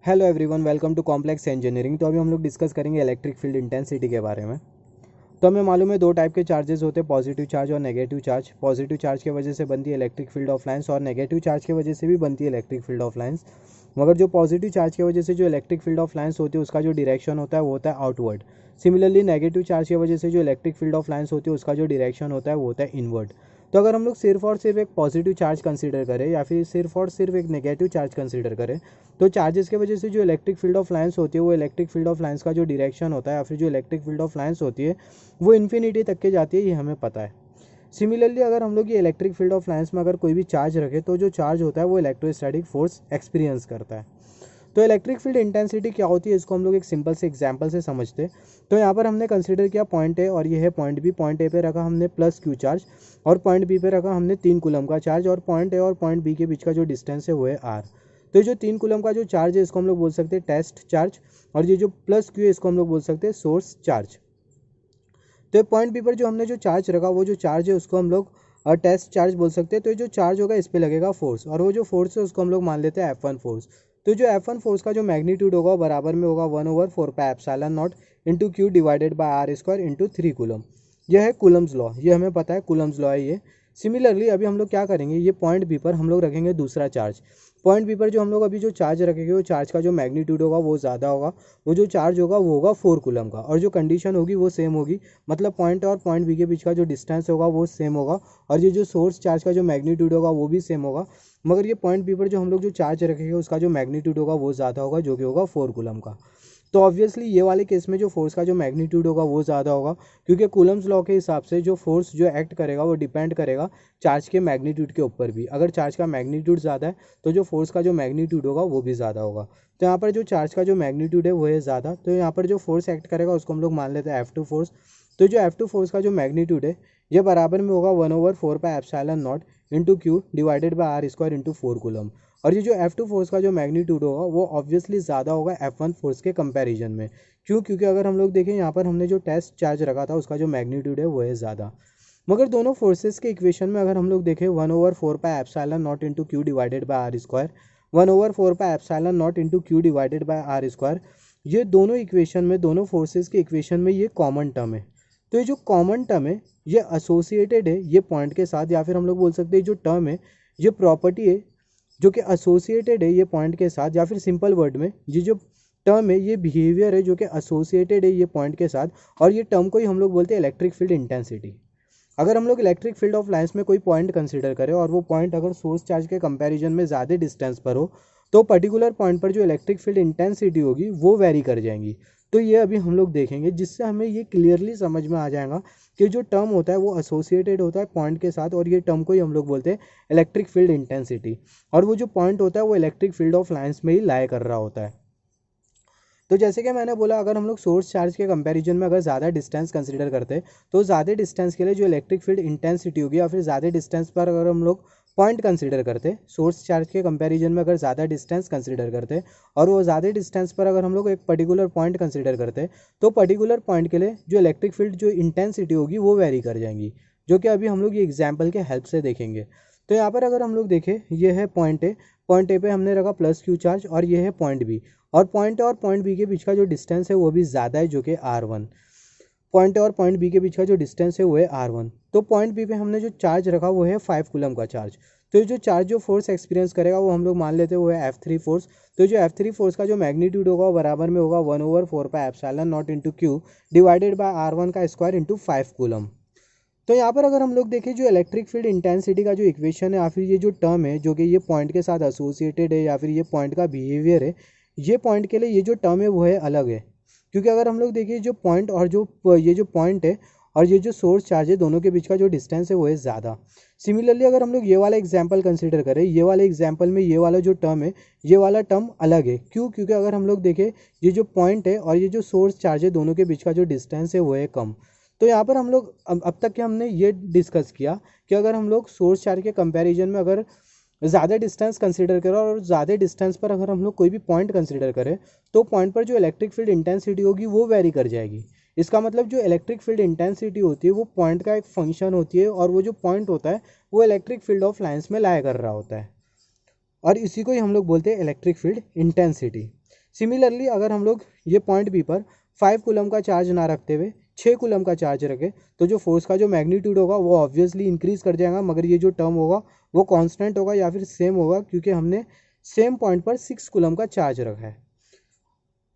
Hello everyone, welcome to complex engineering. तो अभी हम लोग डिस्कस करेंगे इलेक्ट्रिक फील्ड इंटेंसिटी के बारे में। तो हमें मालूम है दो टाइप के चार्जेस होते हैं, पॉजिटिव चार्ज और नेगेटिव चार्ज। पॉजिटिव चार्ज की वजह से बनती है इलेक्ट्रिक फील्ड ऑफ लाइंस और नेगेटिव चार्ज की वजह से भी बनती है इलेक्ट्रिक फील्ड ऑफ लाइंस। मगर जो पॉजिटिव चार्ज की वजह से जो इलेक्ट्रिक फील्ड ऑफ लाइंस होती है उसका जो डायरेक्शन होता है वो होता है आउटवर्ड। सिमिलरली नेगेटिव चार्ज की वजह से जो इलेक्ट्रिक फील्ड ऑफ लाइंस होती है उसका जो डायरेक्शन होता है वो होता है इनवर्ड। तो अगर हम लोग सिर्फ और सिर्फ एक पॉजिटिव चार्ज कंसीडर करें या फिर सिर्फ और सिर्फ एक नेगेटिव चार्ज कंसीडर करें तो चार्जेस की वजह से जो इलेक्ट्रिक फील्ड ऑफ लाइंस होती है वो इलेक्ट्रिक फील्ड ऑफ लाइंस का जो डायरेक्शन होता है या फिर जो इलेक्ट्रिक फील्ड ऑफ लाइंस होती है वो इन्फिनिटी तक के जाती है, ये हमें पता है। सिमिलरली अगर हम लोग ये इलेक्ट्रिक फील्ड ऑफ लाइंस में अगर कोई भी चार्ज रखे तो जो चार्ज होता है वो इलेक्ट्रोस्टैटिक फोर्स एक्सपीरियंस करता है। तो इलेक्ट्रिक फील्ड इंटेंसिटी क्या होती है इसको हम लोग एक सिंपल से एग्जांपल से समझते हैं। तो यहाँ पर हमने कंसीडर किया पॉइंट ए और ये है पॉइंट बी। पॉइंट ए पे रखा हमने प्लस क्यू चार्ज और पॉइंट बी पे रखा हमने 3 कूलम का चार्ज और पॉइंट ए और पॉइंट बी के बीच का जो डिस्टेंस है वो है आर। तो ये जो 3 कूलम का जो चार्ज है इसको हम लोग बोल सकते हैं टेस्ट चार्ज और ये जो प्लस क्यू है इसको हम लोग बोल सकते हैं सोर्स चार्ज। तो पॉइंट बी पर जो हमने जो चार्ज रखा वो जो चार्ज है उसको हम लोग टेस्ट चार्ज बोल सकते हैं। तो ये जो चार्ज होगा इस पर लगेगा फोर्स और वो जो फोर्स है उसको हम लोग मान लेते हैं F1 फोर्स। तो जो F1 फोर्स का जो मैग्नीट्यूड होगा बराबर में होगा 1/4 pi epsilon not into Q divided by are square into 3 coulomb. यह है कूलम्स लॉ, ये हमें पता है कूलम्स लॉ है ये। सिमिलरली अभी हम लोग क्या करेंगे, ये पॉइंट बी पर हम लोग रखेंगे दूसरा चार्ज। पॉइंट बी पर जो हम लोग अभी जो चार्ज रखेंगे वो चार्ज का जो मैग्नीट्यूड होगा वो ज़्यादा होगा, वो जो चार्ज होगा वो होगा 4 कूलम का और जो कंडीशन होगी वो सेम होगी। मतलब पॉइंट और पॉइंट बी के बीच का जो डिस्टेंस होगा वो सेम होगा और ये जो सोर्स चार्ज का जो मैग्नीट्यूड होगा वो भी सेम होगा। मगर ये पॉइंट बी पर जो हम लोग जो चार्ज रखेंगे उसका जो मैग्नीट्यूड होगा वो ज़्यादा होगा जो कि होगा 4 कूलम का। तो ऑब्वियसली ये वाले केस में जो फोर्स का जो मैग्नीट्यूड होगा वो ज़्यादा होगा, क्योंकि कूलम्स लॉ के हिसाब से जो फोर्स जो एक्ट करेगा वो डिपेंड करेगा चार्ज के मैग्नीट्यूड के ऊपर भी। अगर चार्ज का मैग्नीट्यूड ज़्यादा है तो जो फोर्स का जो मैग्नीट्यूड होगा वो भी ज़्यादा होगा। तो यहाँ पर जो चार्ज का जो मैग्नीट्यूड है वो है ज़्यादा, तो यहाँ पर जो फोर्स एक्ट करेगा उसको हम लोग मान लेते हैं F2 फोर्स। तो जो F2 फोर्स का जो मैग्नीट्यूड है ये बराबर में होगा 1/4 pi epsilon not into Q divided by are square into 4 coulomb. और ये जो F2 फोर्स का जो मैग्नीट्यूड होगा वो ऑब्वियसली ज़्यादा होगा F1 फोर्स के कंपैरिजन में। क्यों? क्योंकि अगर हम लोग देखें यहाँ पर हमने जो टेस्ट चार्ज रखा था उसका जो मैग्नीट्यूड है वो है ज़्यादा। मगर दोनों फोर्सेस के इक्वेशन में अगर हम लोग देखें 1/4 pi epsilon not into Q divided by are square, 1/4 pi epsilon not into Q divided by are square, ये दोनों इक्वेशन में दोनों फोर्सेस के इक्वेशन में ये कॉमन टर्म है। तो ये जो कॉमन टर्म है ये एसोसिएटेड है ये पॉइंट के साथ, या फिर हम लोग बोल सकते हैं जो टर्म है ये प्रॉपर्टी है जो कि एसोसिएटेड है ये पॉइंट के साथ, या फिर सिंपल वर्ड में ये जो टर्म है ये बिहेवियर है जो कि एसोसिएटेड है ये पॉइंट के साथ। और ये टर्म को ही हम लोग बोलते हैं इलेक्ट्रिक फील्ड इंटेंसिटी। अगर हम लोग इलेक्ट्रिक फील्ड ऑफ लाइंस में कोई पॉइंट कंसीडर करें और वो पॉइंट अगर सोर्स चार्ज के कंपैरिजन में ज़्यादा डिस्टेंस पर हो तो पर्टिकुलर पॉइंट पर जो इलेक्ट्रिक फील्ड इंटेंसिटी होगी वो वेरी कर जाएंगी। तो ये अभी हम लोग देखेंगे जिससे हमें ये क्लियरली समझ में आ जाएगा कि जो टर्म होता है वो एसोसिएटेड होता है पॉइंट के साथ और ये टर्म को ही हम लोग बोलते हैं इलेक्ट्रिक फील्ड इंटेंसिटी। और वो जो पॉइंट होता है वो इलेक्ट्रिक फील्ड ऑफ लाइंस में ही लाई कर रहा होता है। तो जैसे कि मैंने बोला अगर हम लोग सोर्स चार्ज के कंपैरिजन में अगर ज़्यादा डिस्टेंस कंसीडर करते हैं तो ज़्यादा डिस्टेंस के लिए जो इलेक्ट्रिक फील्ड इंटेंसिटी होगी, या फिर ज़्यादा डिस्टेंस पर अगर हम लोग पॉइंट कंसीडर करते हैं सोर्स चार्ज के कंपैरिजन में अगर ज़्यादा डिस्टेंस कंसीडर करते हैं और वो ज़्यादा डिस्टेंस पर अगर हम लोग एक पर्टिकुलर पॉइंट कंसीडर करते हैं तो पर्टिकुलर पॉइंट के लिए जो इलेक्ट्रिक फील्ड जो इंटेंसिटी होगी वो वेरी कर जाएंगी, जो कि अभी हम लोग ये एग्जाम्पल के हेल्प से देखेंगे। तो यहाँ पर अगर हम लोग देखें ये है पॉइंट ए, पॉइंट ए पे हमने रखा प्लस क्यू चार्ज और ये है पॉइंट बी, और पॉइंट बी के बीच का जो डिस्टेंस है वो भी ज़्यादा है जो कि R1। पॉइंट और पॉइंट बी के बीच का जो डिस्टेंस है वो है R1। तो पॉइंट बी पे हमने जो चार्ज रखा वो है 5 कूलम का चार्ज। तो ये जो चार्ज जो फोर्स एक्सपीरियंस करेगा वो हम लोग मान लेते हैं वो है F3 फोर्स। तो जो F3 फोर्स का जो मैग्नीट्यूड होगा वो बराबर में होगा 1/4 pi epsilon not into Q divided by R1 का स्क्वायर इंटू 5 कूलम। तो यहाँ पर अगर हम लोग देखें जो इलेक्ट्रिक फील्ड इंटेंसिटी का जो इक्वेशन है या फिर ये जो टर्म है जो कि ये पॉइंट के साथ एसोसिएटेड है या फिर ये पॉइंट का बिहेवियर है, ये पॉइंट के लिए ये जो टर्म है वो है अलग है। क्योंकि अगर हम लोग देखिए जो पॉइंट और जो ये जो पॉइंट है और ये जो सोर्स चार्ज है दोनों के बीच का जो डिस्टेंस है वो है ज़्यादा। सिमिलरली अगर हम लोग ये वाला एग्जाम्पल कंसिडर करें, ये वाले एग्जाम्पल में ये वाला जो टर्म है ये वाला टर्म अलग है। क्यों? क्योंकि अगर हम लोग देखें ये जो पॉइंट है और ये जो सोर्स चार्ज है दोनों के बीच का जो डिस्टेंस है वो है कम। तो यहाँ पर हम लोग अब तक के हमने ये डिस्कस किया कि अगर हम लोग सोर्स चार्ज के कंपैरिजन में अगर ज़्यादा डिस्टेंस कंसीडर करें और ज़्यादा डिस्टेंस पर अगर हम लोग कोई भी पॉइंट कंसीडर करें तो पॉइंट पर जो इलेक्ट्रिक फील्ड इंटेंसिटी होगी वो वेरी कर जाएगी। इसका मतलब जो इलेक्ट्रिक फील्ड इंटेंसिटी होती है वो पॉइंट का एक फंक्शन होती है और वो जो पॉइंट होता है वो इलेक्ट्रिक फील्ड ऑफ लाइंस में लाया कर रहा होता है और इसी को ही हम लोग बोलते हैं इलेक्ट्रिक फील्ड इंटेंसिटी। सिमिलरली अगर हम लोग ये पॉइंट बी पर 5 कूलम का चार्ज ना रखते हुए 6 कूलम का चार्ज रखें तो जो फोर्स का जो मैग्नीट्यूड होगा वो ऑब्वियसली इंक्रीज कर जाएगा, मगर ये जो टर्म होगा वो कांस्टेंट होगा या फिर सेम होगा, क्योंकि हमने सेम पॉइंट पर 6 कूलम का चार्ज रखा है।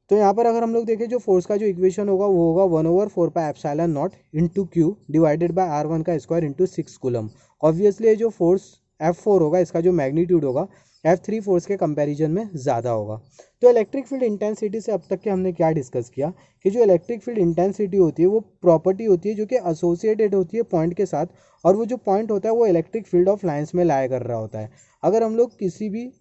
तो यहाँ पर अगर हम लोग देखें जो फोर्स का जो इक्वेशन होगा वो होगा 1/4πε0 into Q divided by R1 का स्क्वायर इंटू 6 कूलम। ऑब्वियसली जो फोर्स F4 होगा इसका जो मैग्नीट्यूड होगा F3 फोर्स के कंपैरिजन में ज़्यादा होगा। तो इलेक्ट्रिक फील्ड इंटेंसिटी से अब तक के हमने क्या डिस्कस किया कि जो इलेक्ट्रिक फील्ड इंटेंसिटी होती है वो प्रॉपर्टी होती है जो कि एसोसिएटेड होती है पॉइंट के साथ, और वो जो पॉइंट होता है वो इलेक्ट्रिक फील्ड ऑफ लाइन्स में लाया कर रहा होता है। अगर हम लोग किसी भी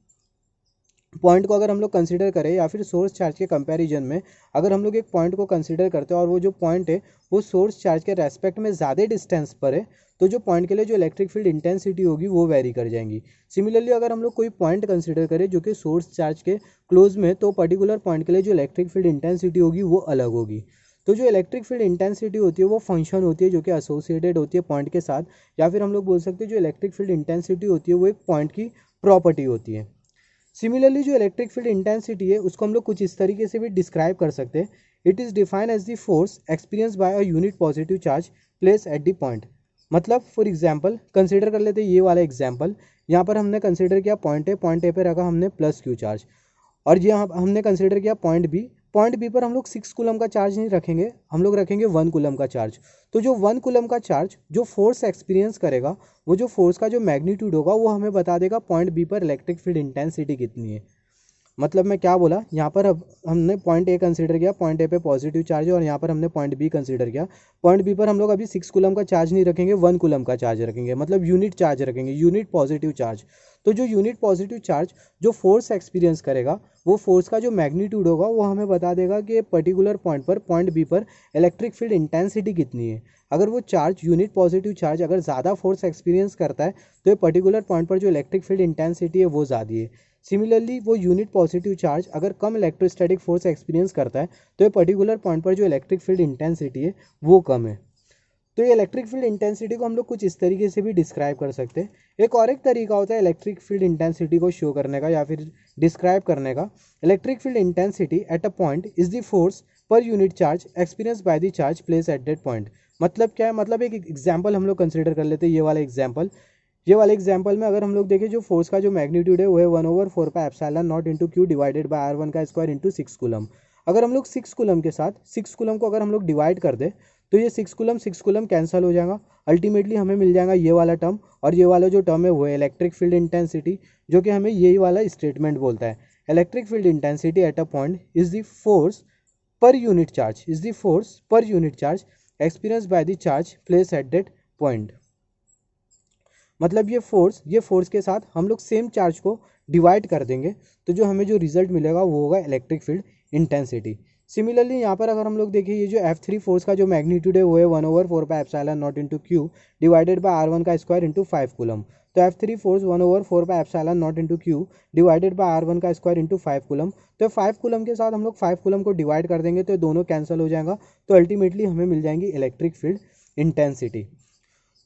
पॉइंट को अगर हम लोग कंसीडर करें या फिर सोर्स चार्ज के कंपैरिजन में अगर हम लोग एक पॉइंट को कंसीडर करते हैं और वो जो पॉइंट है वो सोर्स चार्ज के रेस्पेक्ट में ज़्यादा डिस्टेंस पर है, तो जो पॉइंट के लिए जो इलेक्ट्रिक फील्ड इंटेंसिटी होगी वो वेरी कर जाएंगी। सिमिलरली अगर हम लोग कोई पॉइंट कंसीडर करें जो कि सोर्स चार्ज के क्लोज में, तो पर्टिकुलर पॉइंट के लिए जो इलेक्ट्रिक फील्ड इंटेंसिटी होगी वो अलग होगी। तो जो इलेक्ट्रिक फील्ड इंटेंसिटी होती है वो फंक्शन होती है जो कि एसोसिएटेड होती है पॉइंट के साथ, या फिर हम लोग बोल सकते हैं जो इलेक्ट्रिक फील्ड इंटेंसिटी होती है वो एक पॉइंट की प्रॉपर्टी होती है। सिमिलरली जो इलेक्ट्रिक फील्ड इंटेंसिटी है उसको हम लोग कुछ इस तरीके से भी डिस्क्राइब कर सकते हैं। It is defined as the force experience by a unit positive charge place at the point. मतलब फॉर एग्जांपल कंसीडर कर लेते हैं ये वाला एग्जांपल। यहाँ पर हमने कंसीडर किया पॉइंट ए पे रखा हमने प्लस क्यू चार्ज, और ये हमने कंसीडर किया पॉइंट बी पर हम लोग 6 कूलम का चार्ज नहीं रखेंगे, हम लोग रखेंगे 1 कूलम का चार्ज। तो जो 1 कूलम का चार्ज जो फोर्स एक्सपीरियंस करेगा वो जो फोर्स का जो मैग्नीट्यूड होगा वो हमें बता देगा पॉइंट बी पर इलेक्ट्रिक फील्ड इंटेंसिटी कितनी है। मतलब मैं क्या बोला, यहाँ पर अब हमने पॉइंट ए कंसीडर किया, पॉइंट ए पे पॉजिटिव चार्ज है, और यहाँ पर हमने पॉइंट बी कंसीडर किया। पॉइंट बी पर हम लोग अभी 6 कूलम का चार्ज नहीं रखेंगे, 1 कूलम का चार्ज रखेंगे, मतलब यूनिट चार्ज रखेंगे, यूनिट पॉजिटिव चार्ज। तो जो यूनिट पॉजिटिव चार्ज जो फोर्स एक्सपीरियंस करेगा वो फोर्स का जो मैग्नीट्यूड होगा वो हमें बता देगा कि पर्टिकुलर पॉइंट पर पॉइंट बी पर इलेक्ट्रिक फील्ड इंटेंसिटी कितनी है। अगर वो चार्ज यूनिट पॉजिटिव चार्ज अगर ज़्यादा फोर्स एक्सपीरियंस करता है तो ये पर्टिकुलर पॉइंट पर जो इलेक्ट्रिक फील्ड इंटेंसिटी है वो ज़्यादा है। सिमिलरली वो यूनिट पॉजिटिव चार्ज अगर कम इलेक्ट्रोस्टैटिक फोर्स एक्सपीरियंस करता है तो ये पर्टिकुलर पॉइंट पर जो इलेक्ट्रिक फील्ड इंटेंसिटी है वो कम है। तो ये इलेक्ट्रिक फील्ड इंटेंसिटी को हम लोग कुछ इस तरीके से भी डिस्क्राइब कर सकते हैं। एक और एक तरीका होता है इलेक्ट्रिक फील्ड इंटेंसिटी को शो करने का या फिर डिस्क्राइब करने का। Electric field intensity at a point is the force per unit charge experience by the charge place at that point. मतलब क्या है, मतलब एक एग्जाम्पल हम लोग कंसिडर कर लेते हैं। ये वाले एग्जाम्पल में अगर हम लोग देखें जो फोर्स का जो मैग्नीट्यूड है वो है 1/4πε0 into Q divided by R1 का स्क्वायर इंटू 6 कूलम। अगर हम लोग 6 कूलम के साथ 6 कूलम को अगर हम लोग डिवाइड कर दे तो ये 6 कूलम कैंसिल हो जाएगा। अल्टीमेटली हमें मिल जाएगा ये वाला टर्म, और ये वाला जो टर्म है वो है इलेक्ट्रिक फील्ड इंटेंसिटी, जो कि हमें यही वाला स्टेटमेंट बोलता है। Electric field intensity at a point is the force per unit charge experience by the charge place at that point. मतलब ये फोर्स के साथ हम लोग सेम चार्ज को डिवाइड कर देंगे तो जो हमें जो रिजल्ट मिलेगा वो होगा इलेक्ट्रिक फील्ड इंटेंसिटी। सिमिलरली यहाँ पर अगर हम लोग देखें ये जो F3 फोर्स का जो मैग्नीट्यूड है वो है 1/4πε0 into Q divided by R1 का स्क्वायर इंटू 5 कूलम। तो F3 force 1/4πε0 into Q divided by R1 का स्क्वायर इंटू 5 कूलम। तो 5 कूलम के साथ हम लोग 5 कूलम को डिवाइड कर देंगे तो दोनों कैंसिल हो जाएगा, तो अल्टीमेटली हमें मिल जाएंगी इलेक्ट्रिक फील्ड इंटेंसिटी।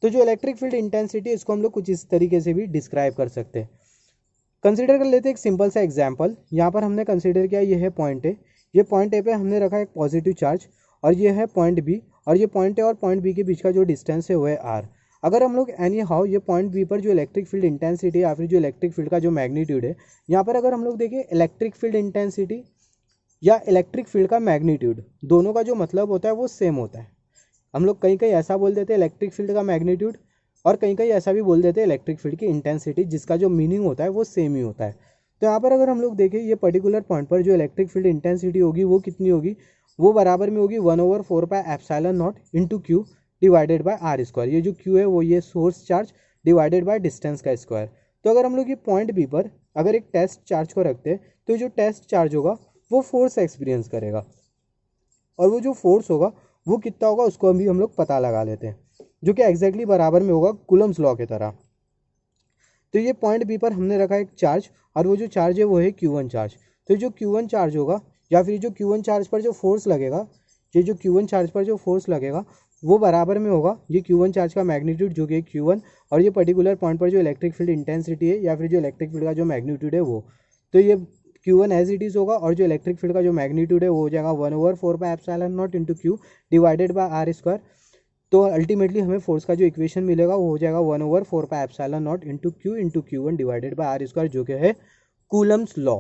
तो जो इलेक्ट्रिक फील्ड इंटेंसिटी इसको हम लोग कुछ इस तरीके से भी डिस्क्राइब कर सकते हैं। कंसीडर कर लेते हैं एक सिंपल सा एग्जांपल। यहाँ पर हमने कंसीडर किया ये है पॉइंट ए, ये पॉइंट ए पे हमने रखा एक पॉजिटिव चार्ज, और ये है पॉइंट बी, और ये पॉइंट ए और पॉइंट बी के बीच का जो डिस्टेंस है वो है आर। अगर हम लोग एनी हाउ ये पॉइंट बी पर जो इलेक्ट्रिक फील्ड इंटेंसिटी या फिर जो इलेक्ट्रिक फील्ड का जो मैग्नीट्यूड है, यहाँ पर अगर हम लोग देखें इलेक्ट्रिक फील्ड इंटेंसिटी या इलेक्ट्रिक फील्ड का मैग्नीट्यूड दोनों का जो मतलब होता है वो सेम होता है। हम लोग कहीं कहीं ऐसा बोल देते हैं इलेक्ट्रिक फील्ड का मैग्नीट्यूड, और कहीं कहीं ऐसा भी बोल देते हैं इलेक्ट्रिक फील्ड की इंटेंसिटी, जिसका जो मीनिंग होता है वो सेम ही होता है। तो यहाँ पर अगर हम लोग देखें ये पर्टिकुलर पॉइंट पर जो इलेक्ट्रिक फील्ड इंटेंसिटी होगी वो कितनी होगी, वो बराबर में होगी 1/4πε0 into Q divided by are square. ये जो क्यू है वो ये source charge divided by distance का स्क्वायर। तो अगर हम लोग ये पॉइंट बी पर अगर एक टेस्ट चार्ज को रखते हैं तो जो टेस्ट चार्ज होगा वो फोर्स एक्सपीरियंस करेगा, और वो जो फोर्स होगा वो कितना होगा उसको भी हम लोग पता लगा लेते हैं, जो कि एग्जैक्टली बराबर में होगा कूलम्स लॉ की तरह। तो ये पॉइंट बी पर हमने रखा एक चार्ज, और वो जो चार्ज है वो है Q1 चार्ज। तो जो Q1 चार्ज होगा या फिर जो Q1 चार्ज पर जो फोर्स लगेगा, ये जो Q1 चार्ज पर जो फोर्स लगेगा वो बराबर में होगा ये Q1 चार्ज का मैग्नीट्यूड जो कि Q1, और ये पर्टिकुलर पॉइंट पर जो इलेक्ट्रिक फील्ड इंटेंसिटी है या फिर जो इलेक्ट्रिक फील्ड का जो मैग्नीट्यूड है वो। तो ये Q1 एज इट इज़ होगा और जो इलेक्ट्रिक फील्ड का जो मैग्नीट्यूड है वो हो जाएगा 1/4 into Q divided by are square. तो अल्टीमेटली हमें फोर्स का जो इक्वेशन मिलेगा वो हो जाएगा 1/4 into Q1 divided by are square, जो कि है कूलम्स लॉ।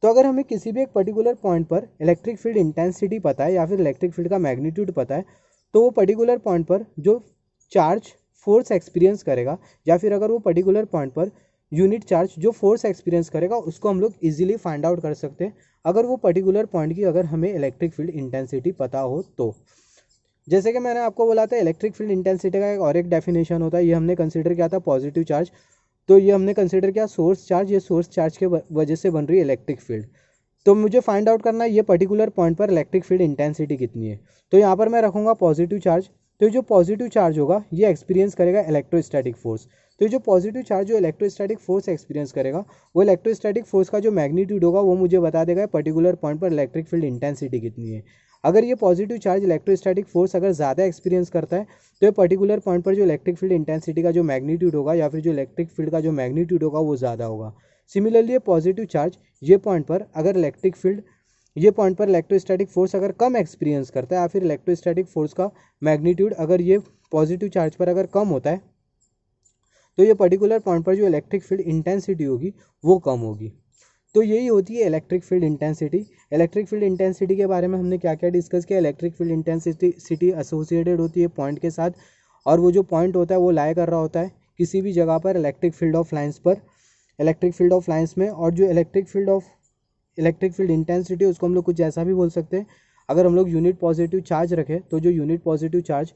तो अगर हमें किसी भी एक पर्टिकुलर पॉइंट पर इलेक्ट्रिक फील्ड इंटेंसिटी पता है या फिर इलेक्ट्रिक फील्ड का मैग्नीट्यूड पता है, तो वो पर्टिकुलर पॉइंट पर जो चार्ज फोर्स एक्सपीरियंस करेगा या फिर अगर वो particular point per unit charge जो फोर्स एक्सपीरियंस करेगा उसको हम लोग इजीली फाइंड आउट कर सकते हैं अगर वो पर्टिकुलर पॉइंट की अगर हमें इलेक्ट्रिक फील्ड इंटेंसिटी पता हो तो। जैसे कि मैंने आपको बोला था इलेक्ट्रिक फील्ड इंटेंसिटी का एक और एक डेफिनेशन होता है, ये हमने कंसिडर किया था पॉजिटिव चार्ज। तो ये हमने कंसिडर किया सोर्स चार्ज, ये सोर्स चार्ज के वजह से बन रही है इलेक्ट्रिक फील्ड। तो मुझे फाइंड आउट करना है ये पर्टिकुलर पॉइंट पर इलेक्ट्रिक फील्ड इंटेंसिटी कितनी है। तो यहाँ पर मैं रखूँगा पॉजिटिव चार्ज। तो जो पॉजिटिव चार्ज होगा ये एक्सपीरियंस करेगा इलेक्ट्रोस्टैटिक फोर्स। तो जो पॉजिटिव चार्ज जो इलेक्ट्रोस्टैटिक फोर्स एक्सपीरियंस करेगा वो इलेक्ट्रोस्टैटिक फोर्स का जो मैग्नीट्यूड होगा वो मुझे बता देगा पर्टिकुलर पॉइंट पर इलेक्ट्रिक फील्ड इंटेंसिटी कितनी है। अगर ये पॉजिटिव चार्ज इलेक्ट्रोस्टैटिक फोर्स अगर ज़्यादा एक्सपीरियंस करता है तो ये पर्टिकुलर पॉइंट पर जो इलेक्ट्रिक फील्ड इंटेंसिटी का जो मैग्नीट्यूड होगा या फिर जो इलेक्ट्रिक फील्ड का जो मैग्नीट्यूड होगा वो ज़्यादा होगा। सिमिलरली ये पॉजिटिव चार्ज ये पॉइंट पर अगर इलेक्ट्रिक फील्ड ये पॉइंट पर इलेक्ट्रोस्टैटिक फोर्स अगर कम एक्सपीरियंस करता है या फिर इलेक्ट्रोस्टैटिक फोर्स का मैग्नीट्यूड अगर ये पॉजिटिव चार्ज पर अगर कम होता है तो ये पर्टिकुलर पॉइंट पर जो इलेक्ट्रिक फील्ड इंटेंसिटी होगी वो कम होगी। तो यही होती है electric field intensity. Electric field intensity के बारे में हमने क्या क्या डिस्कस किया। इलेक्ट्रिक फील्ड इंटेंसिटी एसोसिएटेड होती है पॉइंट के साथ और वो जो पॉइंट होता है वो लाई कर रहा होता है किसी भी जगह पर इलेक्ट्रिक फील्ड ऑफ लाइंस पर, इलेक्ट्रिक फील्ड ऑफ लाइंस में। और जो इलेक्ट्रिक फील्ड इंटेंसिटी उसको हम लोग कुछ ऐसा भी बोल सकते हैं, अगर हम लोग यूनिट पॉजिटिव चार्ज रखें तो जो यूनिट पॉजिटिव चार्ज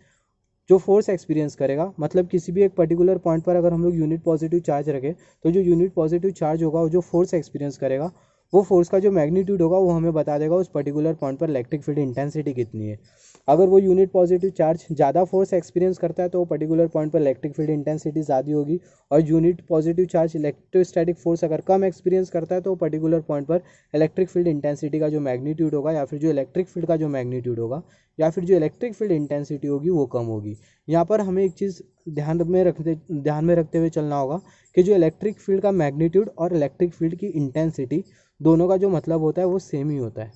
जो फोर्स एक्सपीरियंस करेगा, मतलब किसी भी एक पर्टिकुलर पॉइंट पर अगर हम लोग यूनिट पॉजिटिव चार्ज रखें तो जो यूनिट पॉजिटिव चार्ज होगा वो जो फोर्स एक्सपीरियंस करेगा वो फोर्स का जो मैग्नीट्यूड होगा वो हमें बता देगा उस पर्टिकुलर पॉइंट पर इलेक्ट्रिक फील्ड इंटेंसिटी कितनी है। अगर वो यूनिट पॉजिटिव चार्ज ज़्यादा फोर्स एक्सपीरियंस करता है तो वो पर्टिकुलर पॉइंट पर इलेक्ट्रिक फील्ड इंटेंसिटी ज़्यादा होगी, और unit positive charge electrostatic force अगर कम एक्सपीरियंस करता है तो वो पर्टिकुलर पॉइंट पर इलेक्ट्रिक फील्ड इंटेंसिटी का जो मैग्नीट्यूड होगा या फिर जो इलेक्ट्रिक फील्ड का जो मैग्नीट्यूड होगा या फिर जो इलेक्ट्रिक फील्ड इंटेंसिटी होगी वो कम होगी। यहाँ पर हमें एक चीज़ ध्यान में रखते हुए चलना होगा कि जो इलेक्ट्रिक फील्ड का मैग्नीट्यूड और इलेक्ट्रिक फील्ड की इंटेंसिटी दोनों का जो मतलब होता है वो सेम ही होता है।